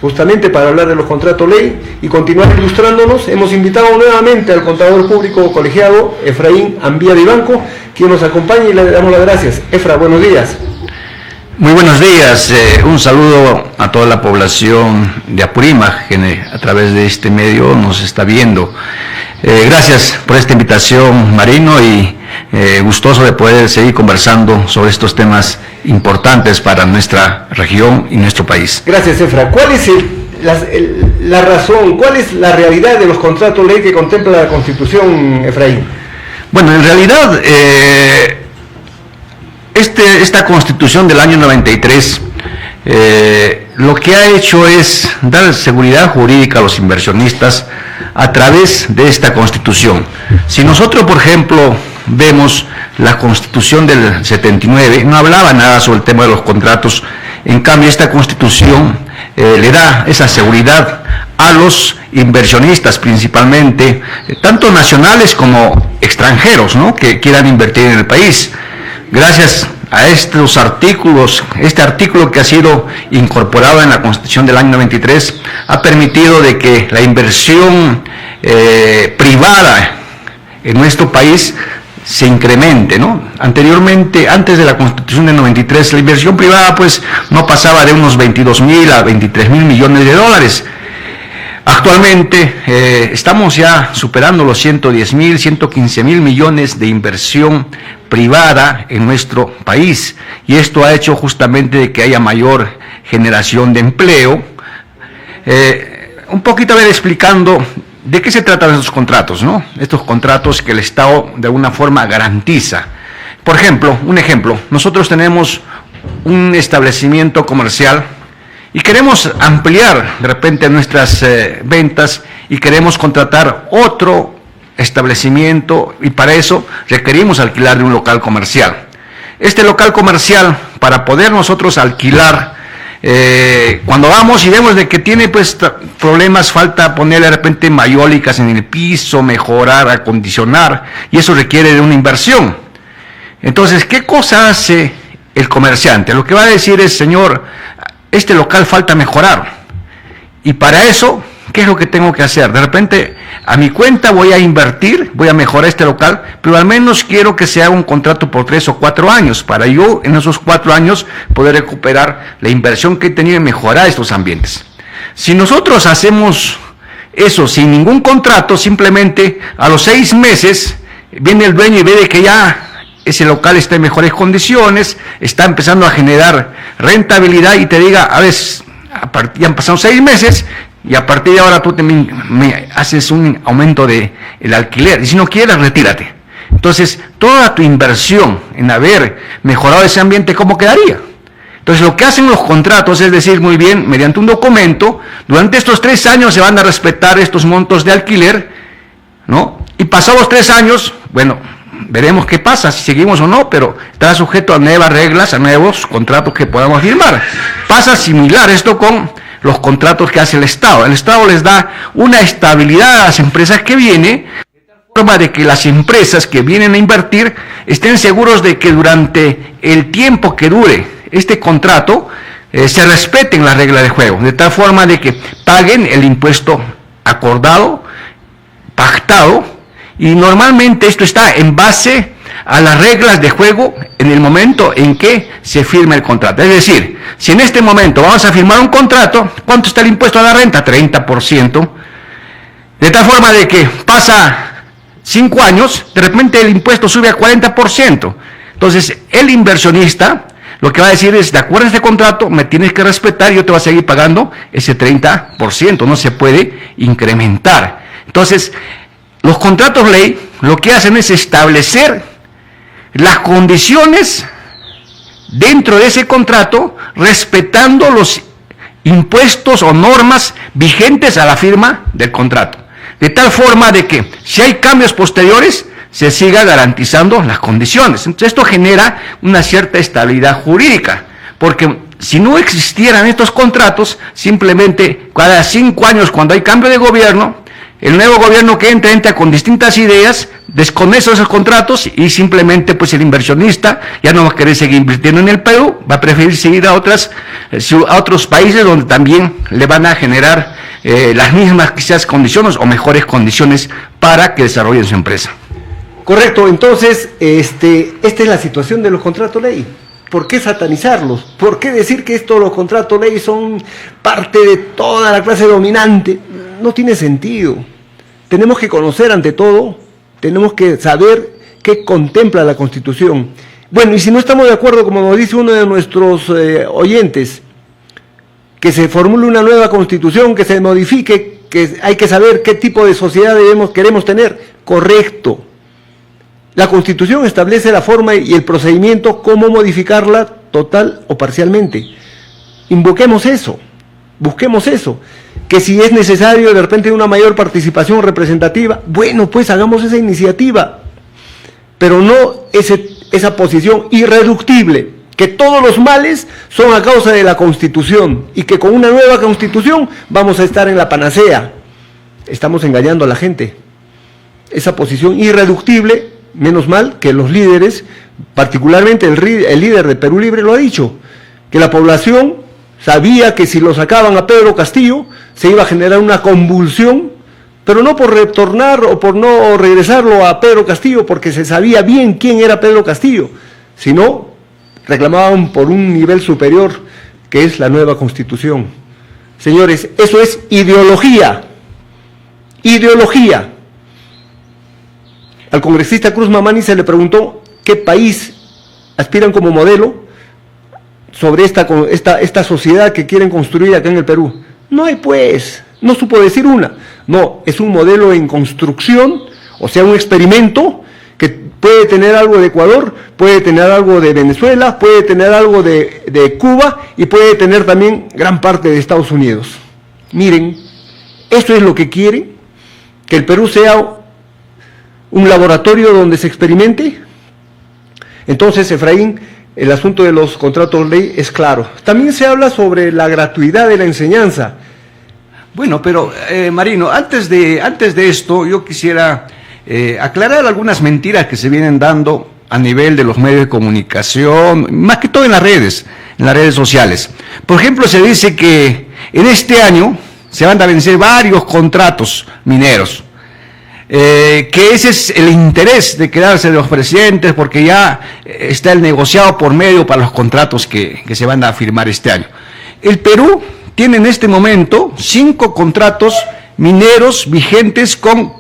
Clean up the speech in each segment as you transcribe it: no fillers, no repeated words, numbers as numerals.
justamente para hablar de los contratos ley y continuar ilustrándonos. Hemos invitado nuevamente al contador público colegiado Efraín Ambía Vivanco, quien nos acompaña y le damos las gracias. Efra, buenos días. Muy buenos días, un saludo a toda la población de Apurímac, que a través de este medio nos está viendo. Gracias por esta invitación, Marino, y gustoso de poder seguir conversando sobre estos temas importantes para nuestra región y nuestro país. Gracias, Efra. ¿Cuál es la razón, cuál es la realidad de los contratos ley que contempla la Constitución, Efraín? Bueno, en realidad, esta Constitución del año 93 lo que ha hecho es dar seguridad jurídica a los inversionistas a través de esta Constitución. Si nosotros, por ejemplo, vemos la Constitución del 79, no hablaba nada sobre el tema de los contratos. En cambio, esta Constitución le da esa seguridad a los inversionistas, principalmente, tanto nacionales como extranjeros, ¿no?, que quieran invertir en el país. Gracias a estos artículos, este artículo que ha sido incorporado en la Constitución del año 93, ha permitido de que la inversión privada en nuestro país se incremente, ¿no? Anteriormente, antes de la Constitución del 93, la inversión privada pues no pasaba de unos 22.000 a 23.000 millones de dólares. Actualmente estamos ya superando los 110.000, 115.000 millones de inversión privada en nuestro país, y esto ha hecho justamente de que haya mayor generación de empleo. Un poquito a ver explicando de qué se tratan estos contratos, ¿no? Estos contratos que el Estado de alguna forma garantiza. Por ejemplo, nosotros tenemos un establecimiento comercial y queremos ampliar de repente nuestras ventas y queremos contratar otro establecimiento, y para eso requerimos alquilar de un local comercial. Este local comercial, para poder nosotros alquilar, cuando vamos y vemos de que tiene pues problemas, falta poner de repente mayólicas en el piso, mejorar, acondicionar, y eso requiere de una inversión. Entonces, ¿qué cosa hace el comerciante? Lo que va a decir es: señor, este local falta mejorar, y para eso, ¿qué es lo que tengo que hacer? De repente, a mi cuenta voy a invertir, voy a mejorar este local, pero al menos quiero que se haga un contrato por 3 o 4 años, para yo en esos 4 años poder recuperar la inversión que he tenido en mejorar estos ambientes. Si nosotros hacemos eso sin ningún contrato, simplemente a los 6 meses viene el dueño y ve de que ya ese local está en mejores condiciones, está empezando a generar rentabilidad, y te diga: a ver, ya han pasado 6 meses, y a partir de ahora tú me haces un aumento del alquiler, y si no quieres, retírate. Entonces, toda tu inversión en haber mejorado ese ambiente, ¿cómo quedaría? Entonces, lo que hacen los contratos es decir: muy bien, mediante un documento, durante estos 3 años se van a respetar estos montos de alquiler, ¿no? Y pasados 3 años, bueno, veremos qué pasa, si seguimos o no, pero estará sujeto a nuevas reglas, a nuevos contratos que podamos firmar. Pasa similar esto con los contratos que hace el Estado. El Estado les da una estabilidad a las empresas que vienen, de tal forma de que las empresas que vienen a invertir estén seguros de que durante el tiempo que dure este contrato se respeten las reglas de juego, de tal forma de que paguen el impuesto acordado, pactado, y normalmente esto está en base a las reglas de juego en el momento en que se firma el contrato. Es decir, si en este momento vamos a firmar un contrato, ¿cuánto está el impuesto a la renta? 30%. De tal forma de que pasa 5 años, de repente el impuesto sube a 40%. Entonces, el inversionista lo que va a decir es: de acuerdo a este contrato, me tienes que respetar y yo te voy a seguir pagando ese 30%, no se puede incrementar. Entonces, los contratos ley lo que hacen es establecer las condiciones dentro de ese contrato, respetando los impuestos o normas vigentes a la firma del contrato, de tal forma de que si hay cambios posteriores se siga garantizando las condiciones. Entonces, esto genera una cierta estabilidad jurídica, porque si no existieran estos contratos, simplemente cada 5 años, cuando hay cambio de gobierno, el nuevo gobierno que entra con distintas ideas, desconoce esos contratos y simplemente pues el inversionista ya no va a querer seguir invirtiendo en el Perú, va a preferir seguir a otros países donde también le van a generar las mismas quizás condiciones o mejores condiciones para que desarrollen su empresa. Correcto, entonces esta es la situación de los contratos ley. ¿Por qué satanizarlos? ¿Por qué decir que los contratos ley son parte de toda la clase dominante? No tiene sentido. Tenemos que conocer ante todo, tenemos que saber qué contempla la Constitución. Bueno, y si no estamos de acuerdo, como nos dice uno de nuestros oyentes, que se formule una nueva Constitución, que se modifique, que hay que saber qué tipo de sociedad queremos tener. Correcto. La Constitución establece la forma y el procedimiento, cómo modificarla total o parcialmente. Invoquemos eso, busquemos eso. Que si es necesario de repente una mayor participación representativa, bueno, pues hagamos esa iniciativa, pero no esa posición irreductible, que todos los males son a causa de la Constitución y que con una nueva Constitución vamos a estar en la panacea. Estamos engañando a la gente. Esa posición irreductible, menos mal que los líderes, particularmente el líder de Perú Libre lo ha dicho, que la población sabía que si lo sacaban a Pedro Castillo se iba a generar una convulsión, pero no por retornar o por no regresarlo a Pedro Castillo porque se sabía bien quién era Pedro Castillo, sino reclamaban por un nivel superior que es la nueva Constitución. Señores, eso es ideología. Ideología. Al congresista Cruz Mamani se le preguntó qué país aspiran como modelo sobre esta sociedad que quieren construir acá en el Perú. No hay pues, no supo decir una. No, es un modelo en construcción, o sea, un experimento que puede tener algo de Ecuador, puede tener algo de Venezuela, puede tener algo de Cuba y puede tener también gran parte de Estados Unidos. Miren, esto es lo que quieren, que el Perú sea un laboratorio donde se experimente. Entonces, Efraín, el asunto de los contratos ley es claro. También se habla sobre la gratuidad de la enseñanza. Bueno, pero Marino, antes de esto, yo quisiera aclarar algunas mentiras que se vienen dando a nivel de los medios de comunicación, más que todo en las redes sociales. Por ejemplo, se dice que en este año se van a vencer varios contratos mineros. Que ese es el interés de quedarse de los presidentes porque ya está el negociado por medio para los contratos que se van a firmar este año. El Perú tiene en este momento 5 contratos mineros vigentes con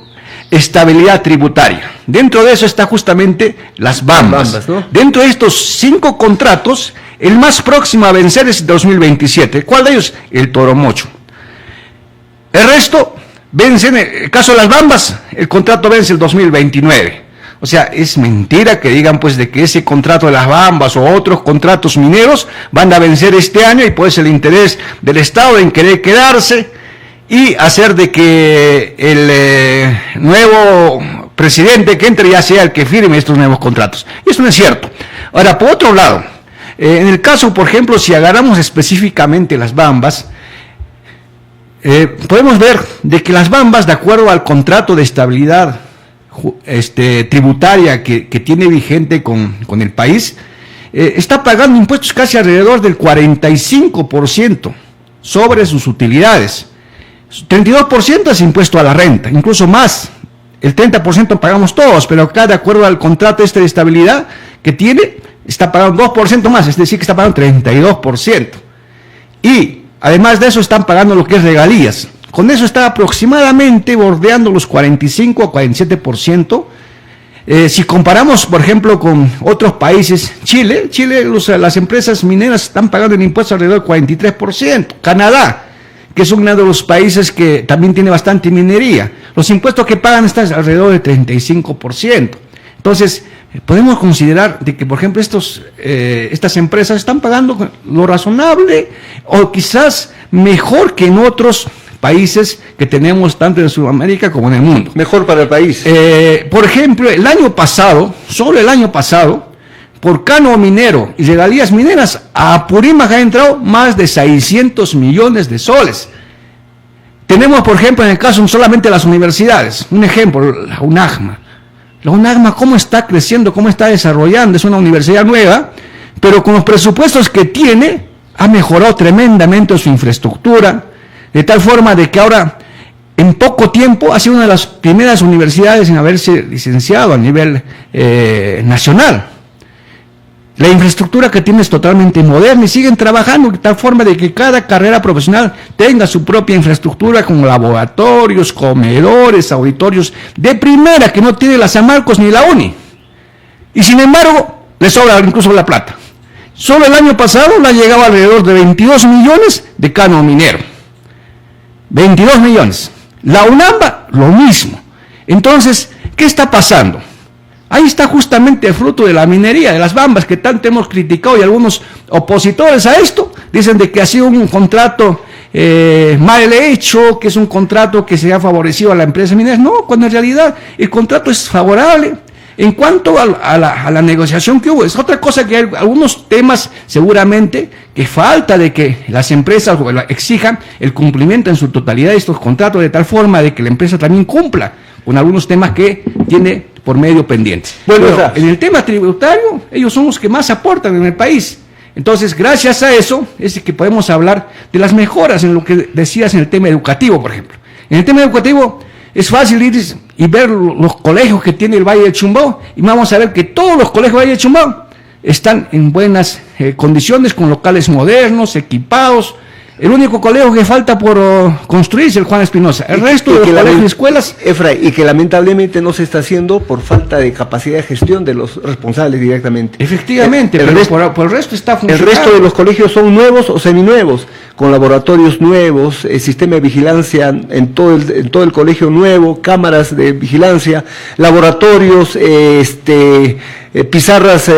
estabilidad tributaria. Dentro de eso está justamente las bambas, ¿no? Dentro de estos 5 contratos, el más próximo a vencer es 2027. ¿Cuál de ellos? El Toromocho. El resto vence, en el caso de las bambas, el contrato vence el 2029. O sea, es mentira que digan pues de que ese contrato de las bambas o otros contratos mineros van a vencer este año y pues el interés del Estado en querer quedarse y hacer de que el nuevo presidente que entre ya sea el que firme estos nuevos contratos. Y eso no es cierto. Ahora, por otro lado, en el caso, por ejemplo, si agarramos específicamente las bambas, podemos ver de que las bambas, de acuerdo al contrato de estabilidad tributaria que tiene vigente con el país, está pagando impuestos casi alrededor del 45% sobre sus utilidades. 32% es impuesto a la renta, incluso más. El 30% pagamos todos, pero acá, de acuerdo al contrato de estabilidad que tiene, está pagando 2% más, es decir, que está pagando 32%. Y además de eso están pagando lo que es regalías. Con eso está aproximadamente bordeando los 45 a 47%. Si comparamos, por ejemplo, con otros países, Chile, las empresas mineras están pagando en impuestos alrededor del 43%. Canadá, que es uno de los países que también tiene bastante minería, los impuestos que pagan están alrededor del 35%. Entonces, podemos considerar de que, por ejemplo, estas empresas están pagando lo razonable o quizás mejor que en otros países que tenemos tanto en Sudamérica como en el mundo. Mejor para el país. Por ejemplo, solo el año pasado, por cánodo minero y regalías mineras, a Apurímac ha entrado más de 600 millones de soles. Tenemos, por ejemplo, en el caso solamente de las universidades, un ejemplo, la UNAGMA. La UNAGMA, ¿cómo está creciendo, cómo está desarrollando? Es una universidad nueva, pero con los presupuestos que tiene, ha mejorado tremendamente su infraestructura, de tal forma de que ahora, en poco tiempo, ha sido una de las primeras universidades en haberse licenciado a nivel nacional. La infraestructura que tiene es totalmente moderna y siguen trabajando de tal forma de que cada carrera profesional tenga su propia infraestructura con laboratorios, comedores, auditorios de primera que no tiene la San Marcos ni la UNI. Y sin embargo, le sobra incluso la plata. Solo el año pasado le ha llegado alrededor de 22 millones de canon minero. 22 millones. La UNAMBA, lo mismo. Entonces, ¿qué está pasando? Ahí está justamente el fruto de la minería, de las bambas que tanto hemos criticado, y algunos opositores a esto dicen de que ha sido un contrato mal hecho, que es un contrato que se ha favorecido a la empresa minera. No, cuando en realidad el contrato es favorable. En cuanto a la negociación que hubo, es otra cosa que hay algunos temas seguramente que falta de que las empresas exijan el cumplimiento en su totalidad de estos contratos de tal forma de que la empresa también cumpla con algunos temas que tiene por medio pendientes. Bueno, pero en el tema tributario, ellos son los que más aportan en el país. Entonces, gracias a eso, es que podemos hablar de las mejoras en lo que decías en el tema educativo, por ejemplo. En el tema educativo, es fácil ir y ver los colegios que tiene el Valle de Chumbau, y vamos a ver que todos los colegios del Valle de Chumbau están en buenas condiciones, con locales modernos, equipados. El único colegio que falta por construir es el Juan Espinosa. El resto de los colegios y escuelas... Efra, y que lamentablemente no se está haciendo por falta de capacidad de gestión de los responsables directamente. Efectivamente, pero por el resto está funcionando. El resto de los colegios son nuevos o seminuevos, con laboratorios nuevos, sistema de vigilancia en todo el colegio nuevo, cámaras de vigilancia, laboratorios, pizarras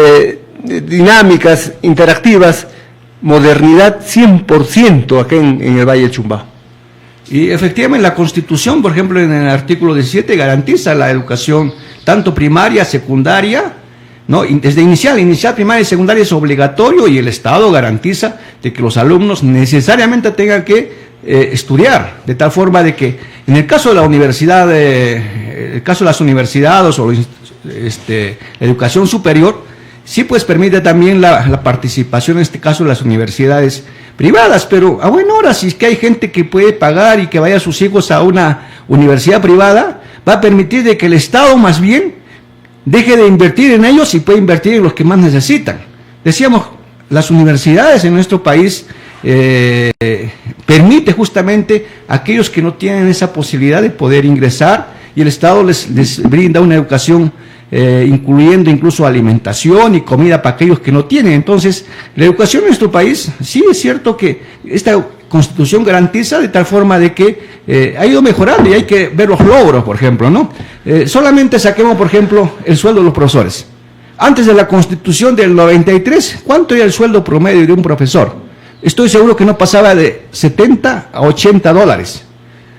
dinámicas, interactivas, modernidad 100% acá en el Valle de Chumbau. Y efectivamente la Constitución, por ejemplo, en el artículo 17 garantiza la educación tanto primaria, secundaria, ¿no? Desde inicial, primaria y secundaria es obligatorio, y el Estado garantiza de que los alumnos necesariamente tengan que estudiar, de tal forma de que en el caso de la universidad, el caso de las universidades o la educación superior, sí, pues permite también la participación, en este caso, de las universidades privadas, pero a buena hora, si es que hay gente que puede pagar y que vaya a sus hijos a una universidad privada, va a permitir de que el Estado más bien deje de invertir en ellos y puede invertir en los que más necesitan. Decíamos, las universidades en nuestro país permite justamente a aquellos que no tienen esa posibilidad de poder ingresar, y el Estado les brinda una educación incluyendo incluso alimentación y comida para aquellos que no tienen. Entonces, la educación en nuestro país, sí es cierto que esta Constitución garantiza de tal forma de que ha ido mejorando, y hay que ver los logros, por ejemplo, ¿no? Solamente saquemos, por ejemplo, el sueldo de los profesores. Antes de la Constitución del 93, ¿cuánto era el sueldo promedio de un profesor? Estoy seguro que no pasaba de 70 a 80 dólares.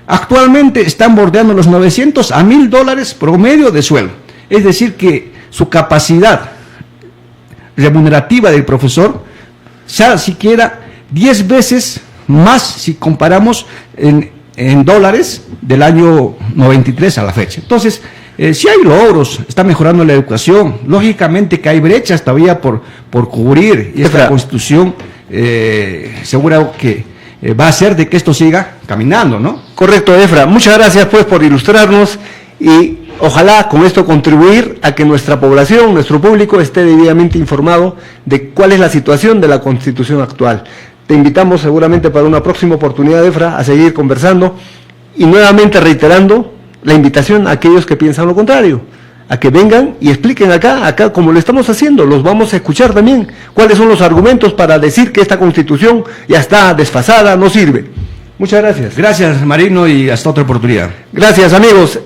Actualmente están bordeando los 900 a 1000 dólares promedio de sueldo. Es decir, que su capacidad remunerativa del profesor sea siquiera 10 veces más si comparamos en dólares del año 93 a la fecha. Entonces, sí hay logros, está mejorando la educación. Lógicamente que hay brechas todavía por cubrir, y esta Constitución seguro que va a hacer de que esto siga caminando, ¿no? Correcto, Efra. Muchas gracias pues por ilustrarnos, y ojalá con esto contribuir a que nuestra población, nuestro público, esté debidamente informado de cuál es la situación de la Constitución actual. Te invitamos seguramente para una próxima oportunidad, Efra, a seguir conversando, y nuevamente reiterando la invitación a aquellos que piensan lo contrario, a que vengan y expliquen acá como lo estamos haciendo. Los vamos a escuchar también, cuáles son los argumentos para decir que esta Constitución ya está desfasada, no sirve. Muchas gracias. Gracias, Marino, y hasta otra oportunidad. Gracias, amigos.